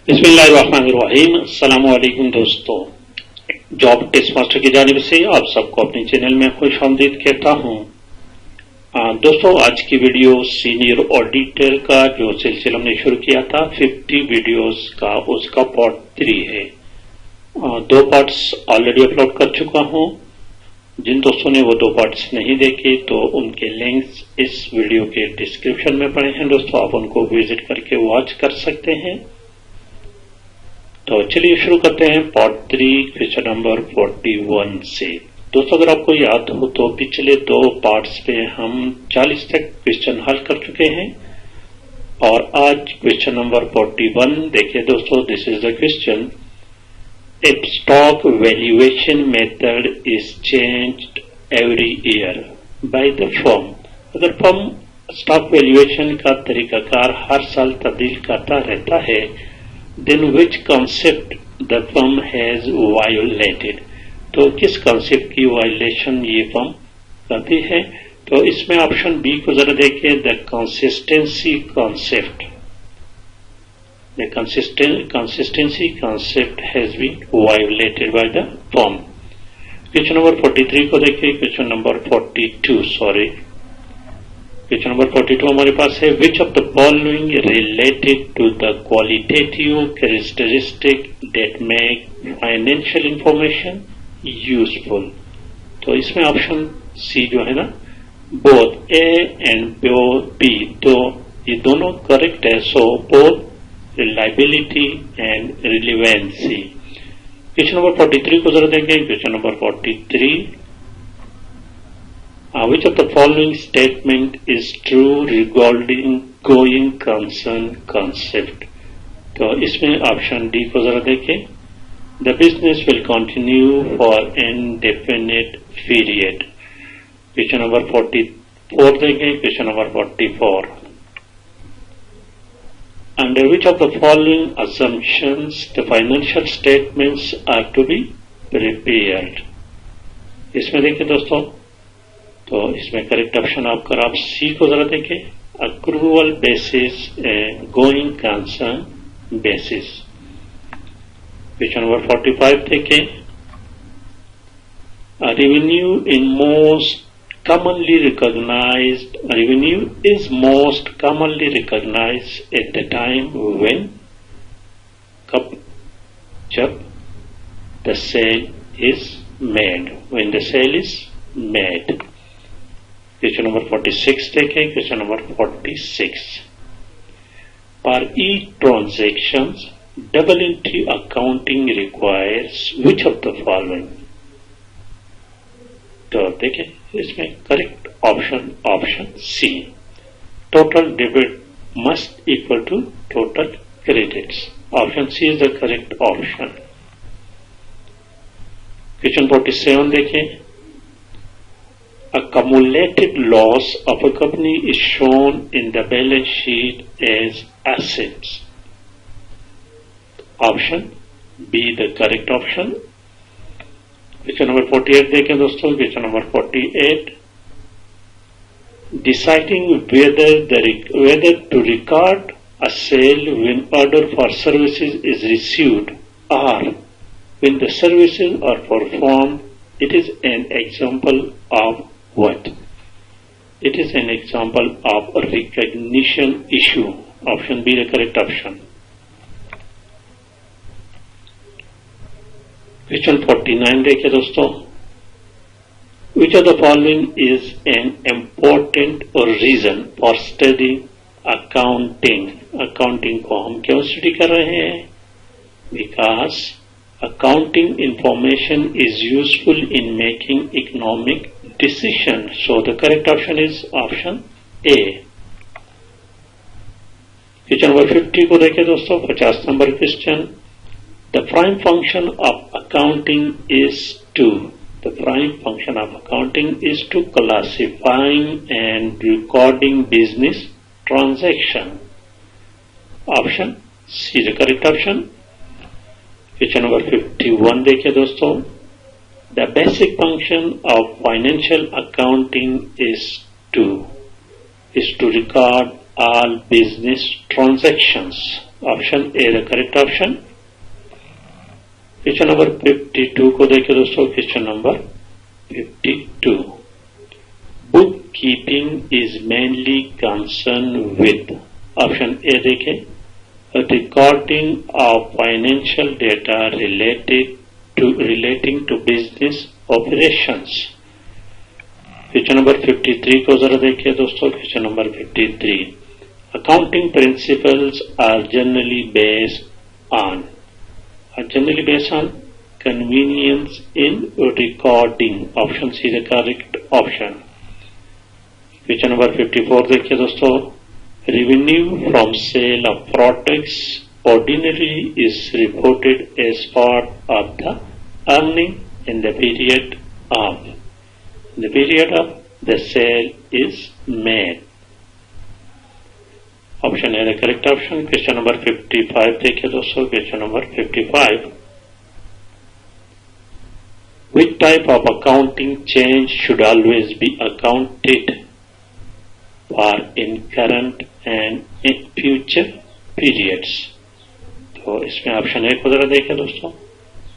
बिस्मिल्लाहिर्रहमानिर्रहीम। अस्सलामुअलैकुम दोस्तों, जॉब टेस्ट मास्टर की जानिब से आप सबको अपने चैनल में खुशामदीद कहता हूं। दोस्तों, आज की वीडियो सीनियर ऑडिटर का जो सिलसिला हमने शुरू किया था 50 वीडियोस का, उसका पार्ट 3 है। 2 पार्ट्स ऑलरेडी अपलोड कर चुका हूं। जिन दोस्तों ने वो 2 पार्ट्स नहीं देखे तो उनके लिंक्स इस वीडियो के डिस्क्रिप्शन में पड़े हैं। दोस्तों, आप उनको विजिट करके वॉच कर सकते हैं। तो चलिए शुरू करते हैं पार्ट 3 क्वेश्चन नंबर 41 से। दोस्तों, अगर आपको याद हो तो पिछले 2 पार्ट्स पे हम 40 तक क्वेश्चन हल कर चुके हैं और आज क्वेश्चन नंबर 41 देखिए दोस्तों। This is the question, if stock valuation method is changed every year by the firm. अगर फर्म स्टॉक वैल्यूएशन का तरीकाकार हर साल तब्दील करता रहता है, then which concept the firm has violated। तो किस कॉन्सेप्ट की वायलेशन ये फर्म करती है? तो इसमें ऑप्शन बी को जरा देखिए, the consistency concept. The consistency concept has been violated by the firm. Question number 43 को देखिए, question number 42 sorry question number 42 हमारे पास है, which of the following related to the qualitative characteristic that make financial information useful. तो इसमें option C जो है ना, बोथ ए एंड बी, तो ये दोनों करेक्ट है। So both reliability and relevancy. Question number 43 को जरा देखें। Question number 43, which of the following statement is true regarding going concern concept। तो इसमें ऑप्शन डी को जरा देखें, the business will continue for indefinite period. Question number 44 देखें। Question number 44, under which of the following assumptions the financial statements are to be prepared। इसमें देखिए दोस्तों, तो इसमें करेक्ट ऑप्शन आपका आप सी को जरा देखें, accrual basis and going concern basis. Question number 45 देखें, revenue in most commonly recognised, revenue is most commonly recognised at the time when, कब, जब the sale is made, when the sale is made. Question number 46 देखें। Question number 46, पर each transaction double entry accounting requires which of the following. तो देखें इसमें correct option C, total debit must equal to total credits. Option C is the correct option. Question 47 देखें, a cumulative loss of a company is shown in the balance sheet as assets। Option B the correct option। Question number 48 देखें दोस्तों। Question number 48, deciding whether to record a sale when order for services is received or when the services are performed, it is an example of what? It is an example of a recognition issue। Option B the correct option। Question 49 देखिए दोस्तों, which of the following is an important reason for studying accounting। accounting को हम क्यों study कर रहे हैं? Because accounting information is useful in making economic decision। So the correct option is option A। Question number 50 को देखें दोस्तों। 50 नंबर question, the prime function of accounting is to, the prime function of accounting is to classifying and recording business transaction. Option C the correct option. Question number 51 देखिए दोस्तों, the basic function of financial accounting is to record all business transactions। Option A the correct option. Question number 52 को देखिए दोस्तों, question number 52। Bookkeeping is mainly concern with, option A देखें, recording of financial data relating to business operations। Question number 53 को जरा देखिए दोस्तों, question number 53। Accounting principles are generally based on convenience in recording, option C the correct option. Question number 54 देखिए दोस्तों, revenue from sale of products ordinarily is reported as part of the earning in the period of the sale is made, option A the correct option. Question number 55 देखिए दोस्तों, question number 55। Which type of accounting change should always be accounted for in current and in future periods? तो इसमें option A को जरा देखें दोस्तों,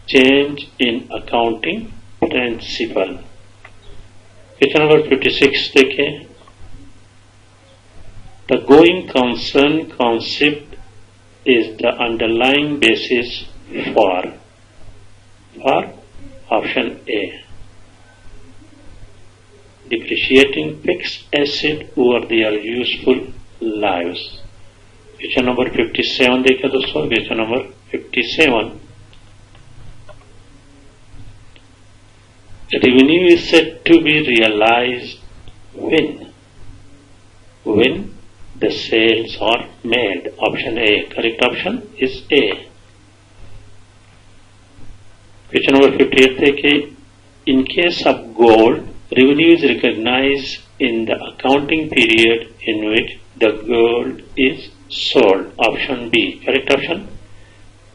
change in accounting principle. Question number 56 देखें, the going concern concept is the underlying basis for option A, depreciating fixed asset over their useful lives। Question number 57 देखिए दोस्तों, question number 57। Revenue is said to be realized when the sales are made, option A, correct option is A। Question number 58 देखिए, in case of gold, revenue is recognized in the accounting period in which the gold is sold, option B, correct option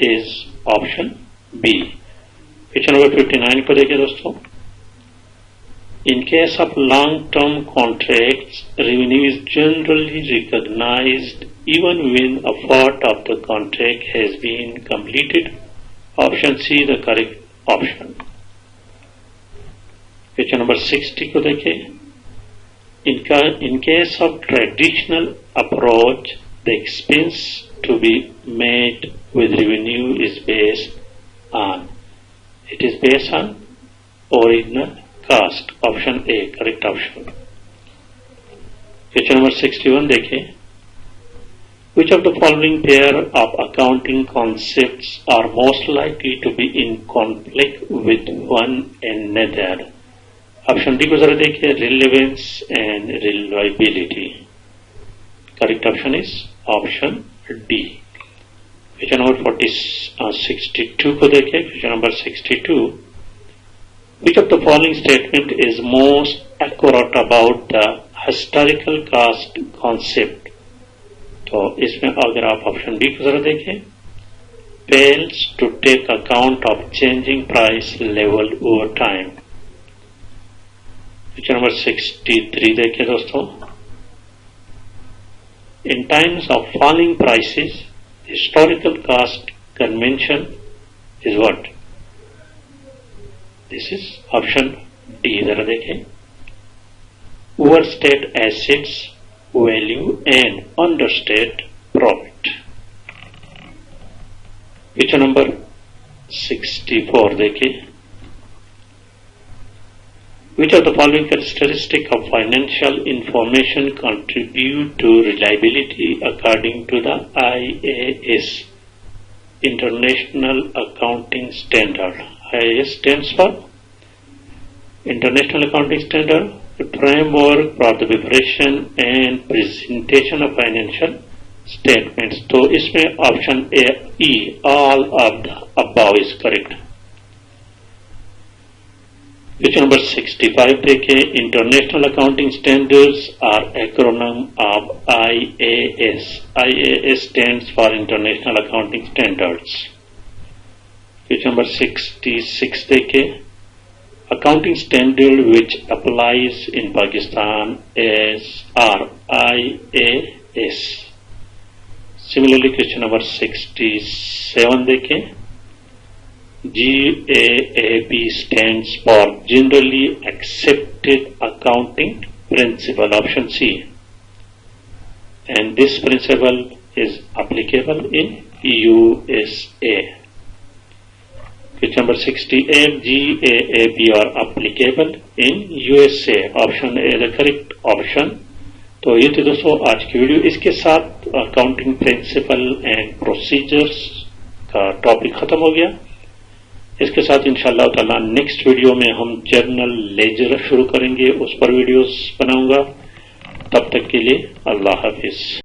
is option B। Question number 59 को देखिए दोस्तों, in case of long-term contracts, revenue is generally recognized even when a part of the contract has been completed, option C the correct option। Question number 60 को देखिए, in case of traditional approach, the expense to be made with revenue is based on original cost, option A correct option. Question number 61 देखें, which of the following pair of accounting concepts are most likely to be in conflict with one another, option D को जरा देखिए, relevance and reliability, correct option is option D. Question number 62 को देखें, question number 62। Which of the following statement is most accurate about the historical cost concept? तो इसमें अगर आप option B को जरा देखें, fails to take account of changing price level over time। Question number 63 देखिए दोस्तों, in times of falling prices, historical cost convention is what? This is option D, जरा देखें, overstate assets value and understate profit। Question number 64 देखिए, which of the following characteristics of financial information contribute to reliability according to the IAS, International Accounting Standard? IAS stands for International Accounting Standard, the framework for the preparation and presentation of financial statements। तो इसमें option E, all of the above is correct। Question number 65 देखें, International Accounting Standards are acronym of IAS। IAS stands for International Accounting Standards। Question number 66 देखें, accounting standard which applies in Pakistan as IAS similarly question number 67 देखें। GAAP stands for Generally Accepted Accounting Principle, option C. And this principle is applicable in USA. Question number 68, GAAP are applicable in USA. Option A is the correct option. तो ये थी दोस्तों आज की video. इसके साथ accounting principle and procedures का topic खत्म हो गया। इसके साथ इंशाअल्लाह ताला नेक्स्ट वीडियो में हम जर्नल लेजर शुरू करेंगे, उस पर वीडियोस बनाऊंगा। तब तक के लिए अल्लाह हाफिज।